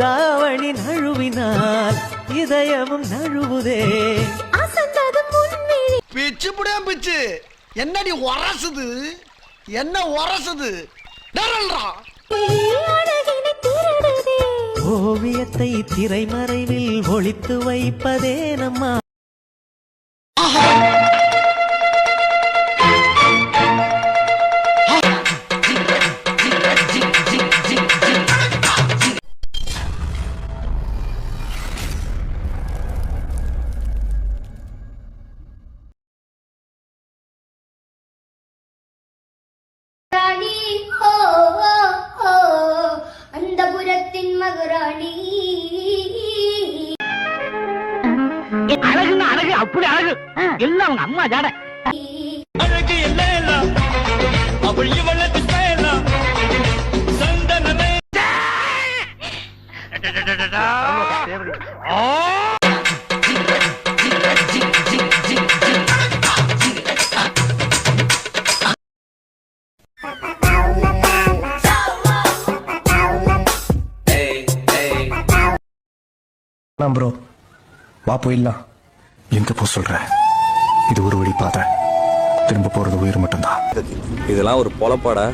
தாவணி நழுவினால் இதயமும் நழுவுதே. பிச்சு புடியா பிச்சு என்னடி உரசுது என்ன உரசுது ஓவியத்தை திரைமறைவில் ஒளித்து வைப்பதே நம்மா. அந்தபுரத்தின் மகராணி அழகுன்னா அழகு, அப்படி அழகு எல்லாம் அவங்க அம்மா ஜாட அழகு எல்லாம் அவள் இவளுக்கு எல்லாம் சந்தனமே. ப்ரோ வா போயிடலாம். எங்க போ சொல்ற? இது ஒரு வழி பாதை, திரும்ப போறது உயிர் மட்டும்தான். இதெல்லாம் ஒரு பொலப்பாடா?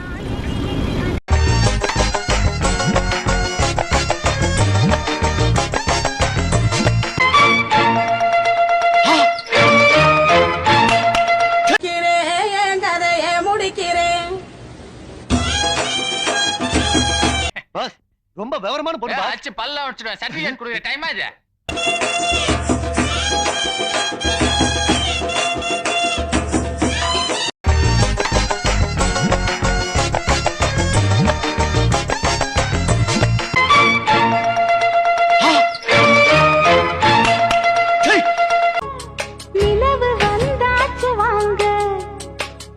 ரொம்ப விவரமான பொண்ணு. அச்சு பல்ல வச்சிடுவேன். சர்டிபிகேட் கொடுக்குற டைம் ஆச்சு. நிலவு வந்தாச்சு வாங்க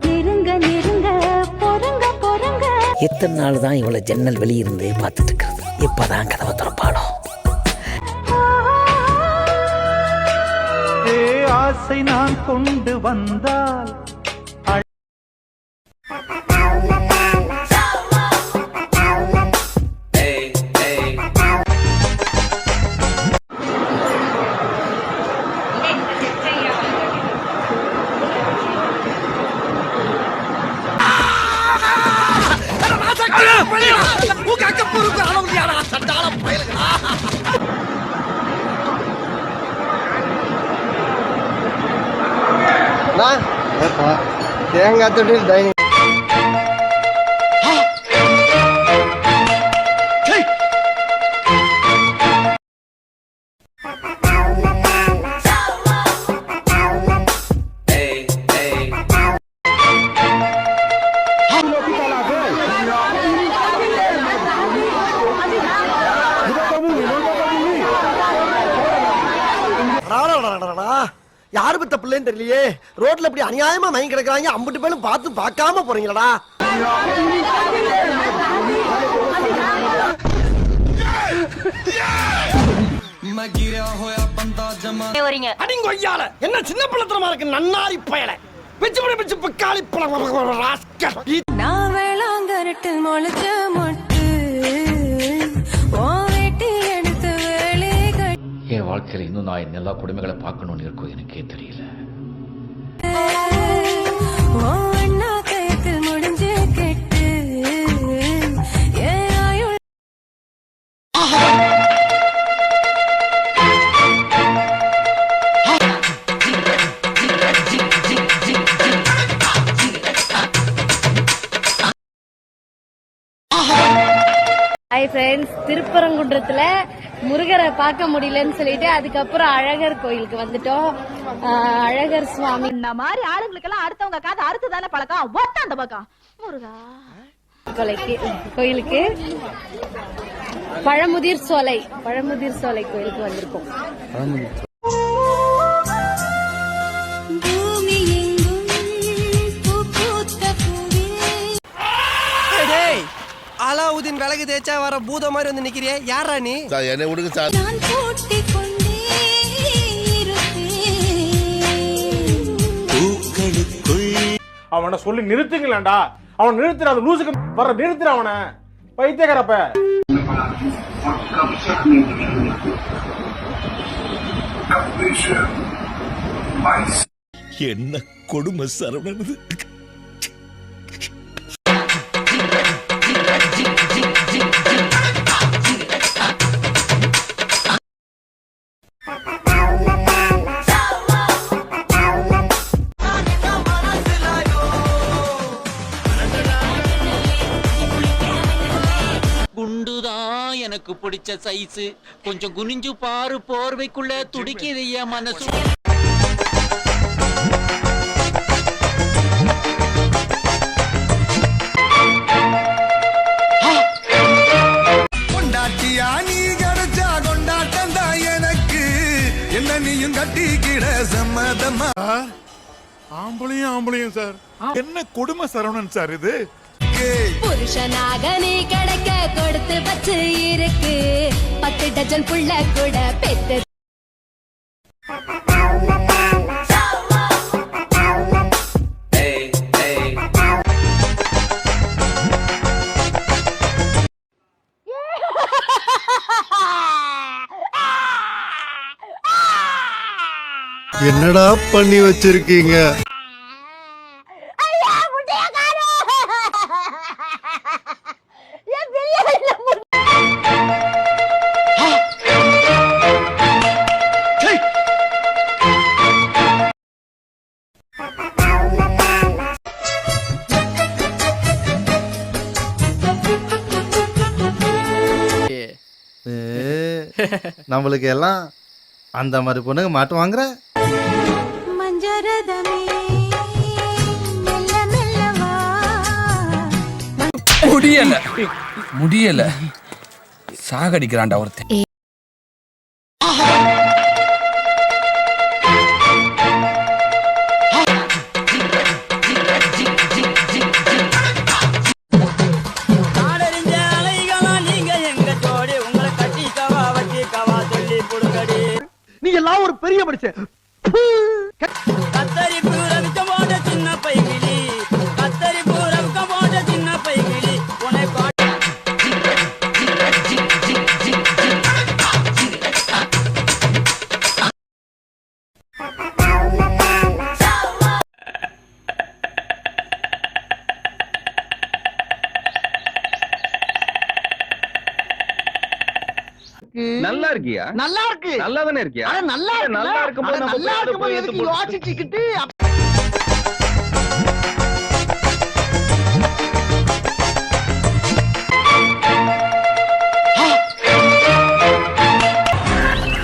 நெருங்க நெருங்க பொறுங்க பொறுங்க. எத்தனை நாள் தான் இவ்வளவு ஜன்னல் வெளியிருந்தே பார்த்துட்டு இருக்கிறது? இப்பதான் கதவை திறப்பாடோ. ஆசை நான் கொண்டு வந்தால் தேங்காய் தொட்டில் டைனிங். யாரு பத்த பிள்ளைன்னு தெரியலையே, ரோட்ல இப்படி அநியாயமா மயங்கி கிடக்குறாங்க. அம்புட்டு பேரும் பார்த்து பார்க்காம போறீங்களா? என்ன சின்ன பிள்ளைத்தனமா இருக்கு நன்னாரி பயல பிச்சு பிச்சு பிக்காளி பழம். நான் வேளாங்கரட்டில் முளைச்ச மொட்டு ஓட்டி எடுத்து வேலைகள். என் வாழ்க்கையில இன்னும் நான் எல்லா குடும்பங்களை பார்க்கணும்னு இருக்கோ எனக்கே தெரியல. அண்ணா கயத்தில் முடிஞ்சு கெட்டு ஹாய் ஃப்ரெண்ட்ஸ், திருப்பரங்குன்றத்துல முருகரை பார்க்க முடியலன்னு சொல்லிட்டு அதுக்கப்புறம் அழகர் கோயிலுக்கு வந்துட்டோம். அழகர் சுவாமி இந்த மாதிரி ஆளுங்களுக்கு எல்லாம் அடுத்தவங்க காது அறுத்து தானே பழக்கம். ஒத்த அந்த பக்கம் முருகா கோயிலுக்கு பழமுதிர் சோலை கோயிலுக்கு வந்திருக்கோம். அலாவுதீன் விலகு தேய்ச்சா வர பூத மாதிரி வந்து நிக்கிறியே, யாரா நீ? என்ன விடுங்க சார். அவனை சொல்லி நிறுத்துங்களேன்டா. அவன் நிறுத்துற, அது லூசுக்கு வர நிறுத்துற அவனை பைத்தியக்காரப்ப. என்ன கொடுமை சரவணனது. குண்டுதான் எனக்கு பிடிச்ச சைஸ். கொஞ்சம் குனிஞ்சு பாரு, போர்வைக்குள்ள துடிக்கிறிய மனசு. கொண்டாட்டியா நீ கிடைச்சா கொண்டாட்டம் தான் எனக்கு. என்ன நீயும் கட்டிக்கிட சம்மதமா? ஆம்பளையும் சார். என்ன கொடுமை சரவணன் சார் இது. புருஷனாக நீ கிடைக்க கொடுத்து வச்சு இருக்கு 10 டஜன் புள்ள கூட பெத்து. என்னடா பண்ணி வச்சிருக்கீங்க? நம்மளுக்கு எல்லாம் அந்த மாதிரி பொண்ணுங்க மாட்டு வாங்குற. மஞ்சரதமே மெல்ல மெல்லவா. முடியல சாகடிக்கிறான்டா ஒருத்தன். நீ எல்லாம் ஒரு பெரிய மனுஷன். கத்தரி பூரவிக்க போட்ட சின்ன பைகிளி, கத்தரி பூரவிக்க போட்ட சின்ன பைகிளி, உன்னை நல்லா இருக்கியா? நல்லா இருக்கு. நல்லா தானே இருக்கியா? நல்லா இருக்கு. நல்லா இருக்கும்போது நம்ம நல்லா போய் இருக்கும்போது எடுத்து எதுக்கு போட்டு- யோசிச்சுக்கிட்டு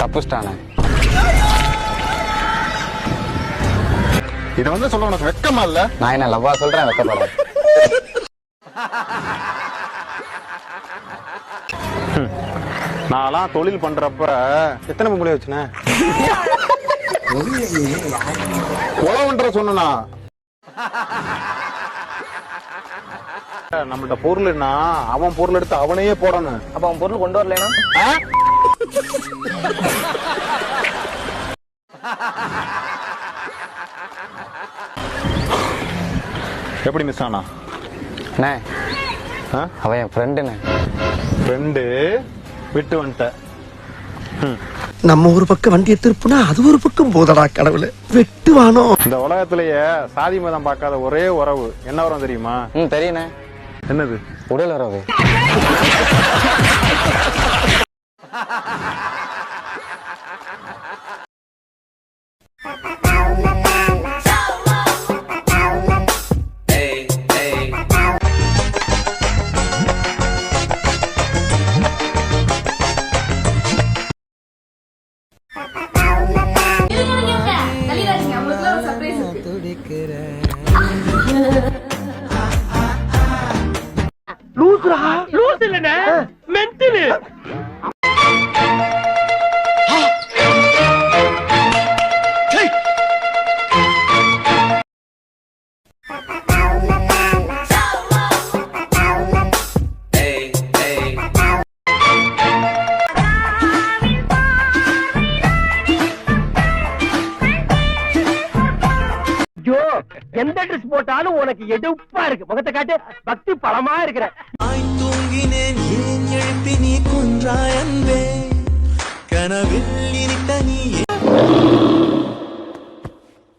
தப்புஸ்டானே. இத வந்து சொல்ல உனக்கு வெக்கமா இல்ல? நான் என்ன லவ்வா சொல்றேன், வெக்கப்பட. நான்லாம் தொழில் பண்றப்ப எத்தனை பொம்பளை வச்சுனே? உழவுன்ற சொன்னா நம்மள்ட்ட பொருள்னா அவன் பொருள் எடுத்து அவனையே போடணும். அப்ப அவன் பொருள் கொண்டு வரலனா எப்படி மிஸ் ஆனா? அண்ணே, அவன் என் ஃப்ரெண்டுண்ணே. ஃப்ரெண்டு விட்டு வந்துட்ட. நம்ம ஒரு பக்கம் வண்டியை திருப்புனா அது ஒரு பக்கம் போதடா கடவுளே. வெட்டுவானோ? இந்த உலகத்திலேயே சாதி மதம் பார்க்காத ஒரே உறவு என்ன உறவு தெரியுமா? தெரியுண்ணே. என்னது? உடல் உறவு. லூசுரா? லூசு இல்லனே, மென்டல். எந்த ட்ரெஸ் போட்டாலும் உனக்கு எடுப்பா இருக்கு. முகத்தை காட்டு, பக்தி பலமா இருக்கிற. தூங்கினேன் ஏன் எழுப்பி நீ குன்றாய் அன்பே கனவில் இருக்க நீ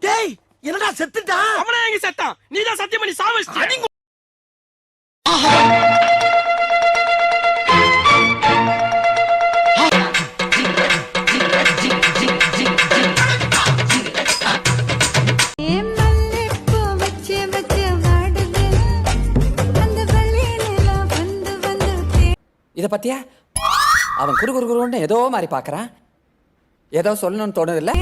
டேய் என்னடா செத்துட்டா அவனே எங்க செத்தான்? நீதான் சத்தியம் பண்ணி சாவச்சிட்ட. இத பத்தியா அவன் குறு குறு குருன்னு ஏதோ மாதிரி பாக்குறான். ஏதோ சொல்லணும்னு தோணுது இல்ல.